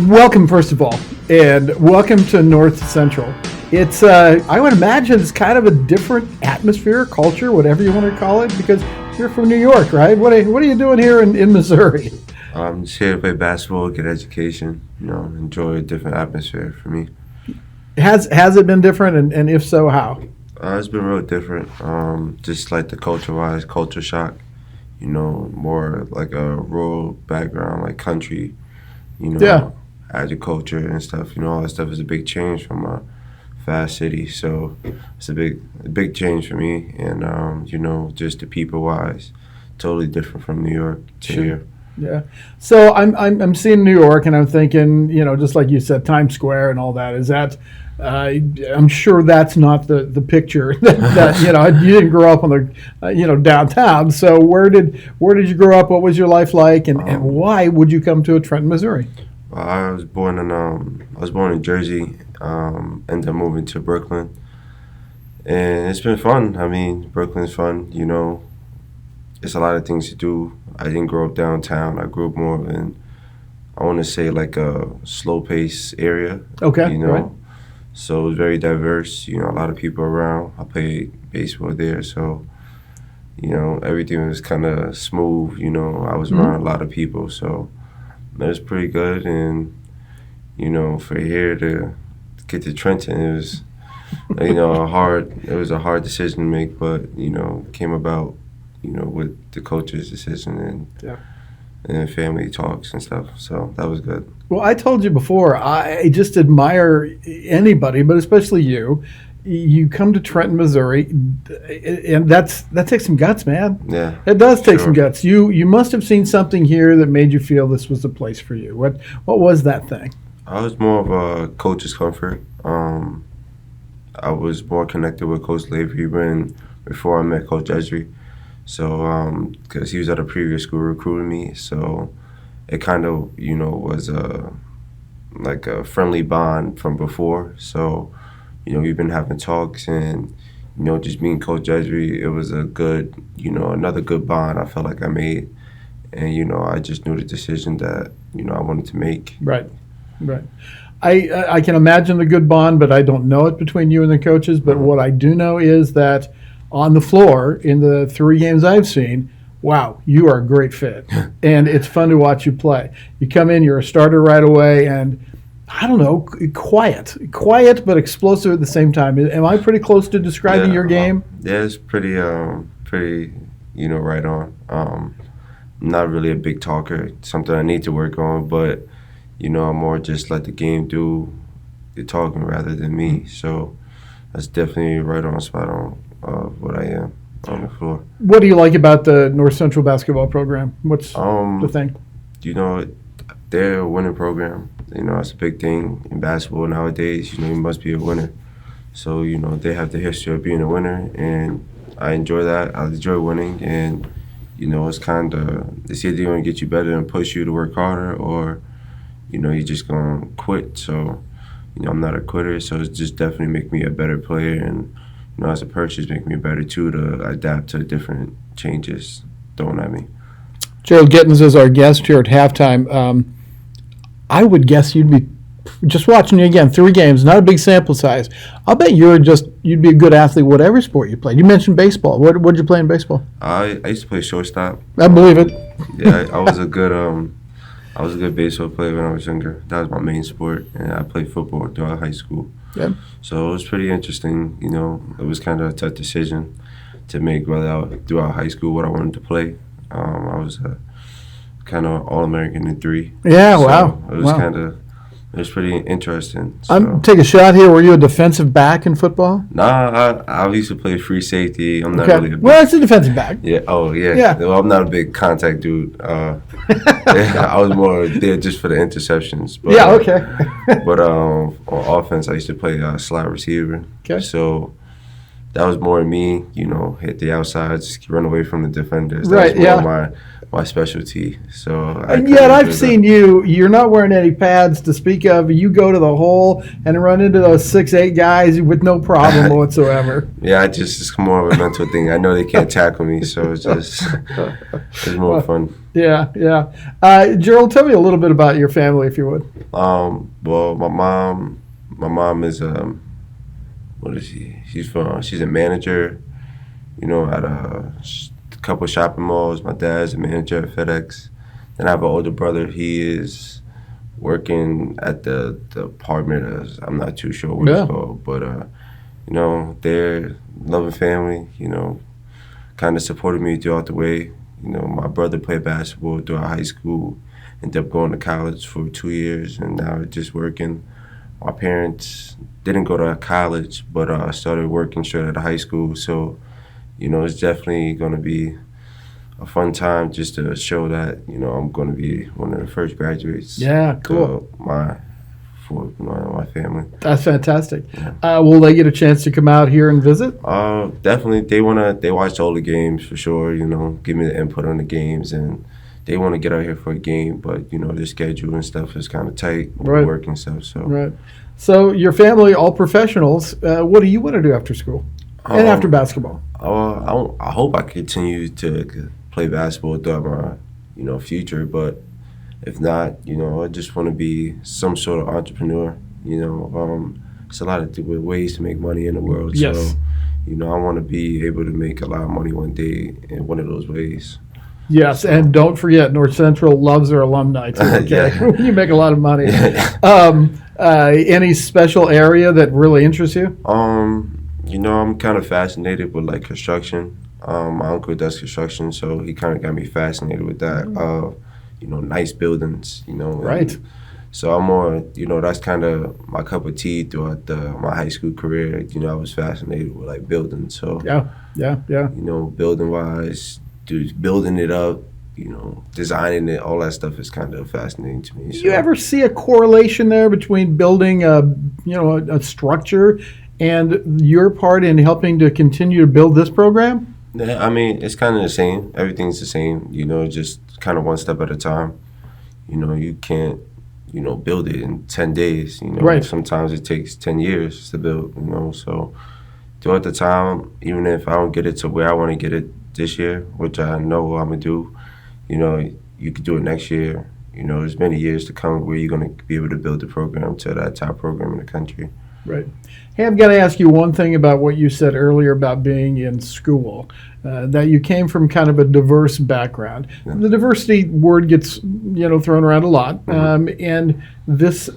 Welcome, first of all, and welcome to North Central. It's, I would imagine it's kind of a different atmosphere, culture, whatever you want to call it, because you're from New York, right? What are you doing here in Missouri? I'm just here to play basketball, get education, enjoy a different atmosphere for me. Has it been different, and if so, how? It's been real different, just like the culture-wise, culture shock, more like a rural background, like country, Yeah. agriculture and stuff, all that stuff is a big change from a fast city, so it's a big change for me, and, just the people-wise, totally different from New York to Sure. here. Yeah. So I'm seeing New York, and I'm thinking, just like you said, Times Square and all that. Is that? I'm sure that's not the picture that you didn't grow up on the downtown. So where did you grow up? What was your life like, and why would you come to Trenton, Missouri? I was born in Jersey, ended up moving to Brooklyn, and it's been fun. I mean, Brooklyn's fun. It's a lot of things to do. I didn't grow up downtown. I grew up more in, I want to say, like a slow-paced area. Okay. Right. So it was very diverse. A lot of people around. I played baseball there, so everything was kind of smooth. I was around a lot of people, so it was pretty good. And for here to get to Trenton, it was It was a hard decision to make, but came about with the coach's decision and family talks and stuff. So that was good. Well, I told you before, I just admire anybody, but especially you. You come to Trenton, Missouri, and that takes some guts, man. Yeah, it does take sure. some guts. You must have seen something here that made you feel this was the place for you. What was that thing? I was more of a coach's comfort. I was more connected with Coach Lavery before I met Coach Esri. So, because he was at a previous school recruiting me, so it kind of, was like a friendly bond from before. So, we've been having talks, and just meeting Coach Esri, it was a good, another good bond I felt like I made, and I just knew the decision that I wanted to make. Right. I can imagine the good bond, but I don't know it between you and the coaches. But what I do know is that on the floor, in the 3 games I've seen, wow, you are a great fit. And it's fun to watch you play. You come in, you're a starter right away, and I don't know, quiet but explosive at the same time. Am I pretty close to describing your game? Yeah, it's pretty, right on. I'm not really a big talker, something I need to work on, but, I'm more just let the game do the talking rather than me. So that's definitely right on, spot on. Of what I am on the floor. What do you like about the North Central basketball program? What's the thing? They're a winning program. It's a big thing in basketball nowadays. You must be a winner. So, they have the history of being a winner, and I enjoy that. I enjoy winning, and, it's kind of, it's either going to get you better and push you to work harder, or, you're just going to quit. So, I'm not a quitter, so it's just definitely make me a better player, and as a person, make me better too to adapt to different changes thrown at me. Gerald Gittens is our guest here at halftime. I would guess you'd be just watching you again. 3 games, not a big sample size. I'll bet you'd be a good athlete, whatever sport you played. You mentioned baseball. What did you play in baseball? I used to play shortstop. I believe it. Yeah, I was a good baseball player when I was younger. That was my main sport, and I played football throughout high school. Yeah. So it was pretty interesting. It was kind of a tough decision to make throughout high school what I wanted to play. I was kind of All-American in 3. Yeah, so wow. It was pretty interesting. So. I'm take a shot here. Were you a defensive back in football? Nah, I used to play free safety. I'm not really a big... Well, it's a defensive back. Yeah. Oh, yeah. Yeah. Well, I'm not a big contact dude. I was more there just for the interceptions. But, yeah. Okay. But on offense, I used to play slot receiver. Okay. So that was more me. Hit the outsides, run away from the defenders. That Right. was more my specialty. So. And yet I've seen you. You're not wearing any pads to speak of. You go to the hole and run into those 6'8" guys with no problem whatsoever. Yeah, it's more of a mental thing. I know they can't tackle me, so it's more fun. Yeah. Gerald, tell me a little bit about your family, if you would. Well, my mom is what is she? She's a manager, at a couple shopping malls. My dad's a manager at FedEx. Then I have an older brother. He is working at the department. I'm not too sure what Yeah. it's called, but they're loving family. Kind of supported me throughout the way. My brother played basketball throughout high school, ended up going to college for 2 years, and now just working. My parents didn't go to college, but started working straight out of high school. So, it's definitely going to be a fun time just to show that, I'm going to be one of the first graduates. Yeah, cool. For my family. That's fantastic. Will they get a chance to come out here and visit? Definitely. They watch all the games for sure, give me the input on the games, and they want to get out here for a game, but, their schedule and stuff is kind of tight with Right. work and stuff. So, Right. So your family, all professionals. What do you want to do after school and after basketball? I hope I continue to play basketball throughout my, future, but if not, I just want to be some sort of entrepreneur. It's a lot of ways to make money in the world. Yes. So, I want to be able to make a lot of money one day in one of those ways. Yes, and don't forget, North Central loves their alumni too. Okay, Yeah. you make a lot of money. Any special area that really interests you? I'm kind of fascinated with like construction. My uncle does construction, so he kind of got me fascinated with that. Nice buildings. Right. So I'm more, that's kind of my cup of tea throughout my high school career. I was fascinated with like buildings. So Yeah. building wise, building it up, designing it, all that stuff is kind of fascinating to me. Do you ever see a correlation there between building a structure and your part in helping to continue to build this program? Yeah, I mean, it's kind of the same. Everything's the same, just kind of one step at a time. You can't, build it in 10 days. Right. Sometimes it takes 10 years to build, so throughout the time, even if I don't get it to where I want to get it this year, which I know I'm going to do, you could do it next year. There's many years to come where you're going to be able to build the program to that top program in the country. Right. Hey, I've got to ask you one thing about what you said earlier about being in school, that you came from kind of a diverse background. Yeah. The diversity word gets, thrown around a lot, and this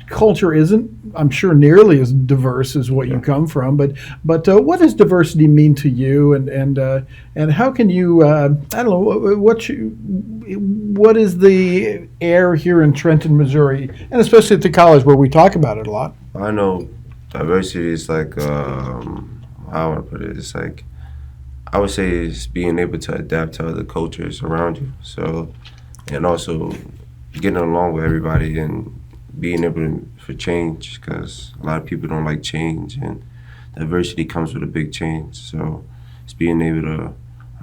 culture isn't, I'm sure, nearly as diverse as what you come from. But what does diversity mean to you, and how can you, I don't know, what is the air here in Trenton, Missouri, and especially at the college where we talk about it a lot? I know diversity is like, how I want to put it, it's like, I would say it's being able to adapt to other cultures around you. So, and also getting along with everybody and being able for change, because a lot of people don't like change, and diversity comes with a big change. So it's being able to,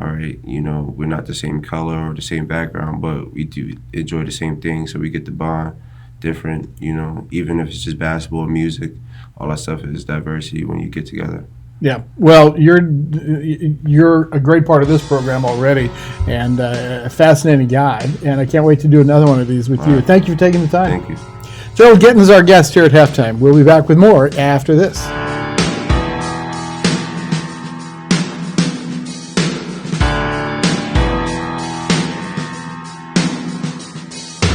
all right, we're not the same color or the same background, but we do enjoy the same thing, so we get to bond different, even if it's just basketball, music, all that stuff is diversity when you get together. Yeah, well, you're a great part of this program already, and a fascinating guy, and I can't wait to do another one of these with you. Right. Thank you for taking the time. Thank you. Gerald Gittens is our guest here at Halftime. We'll be back with more after this.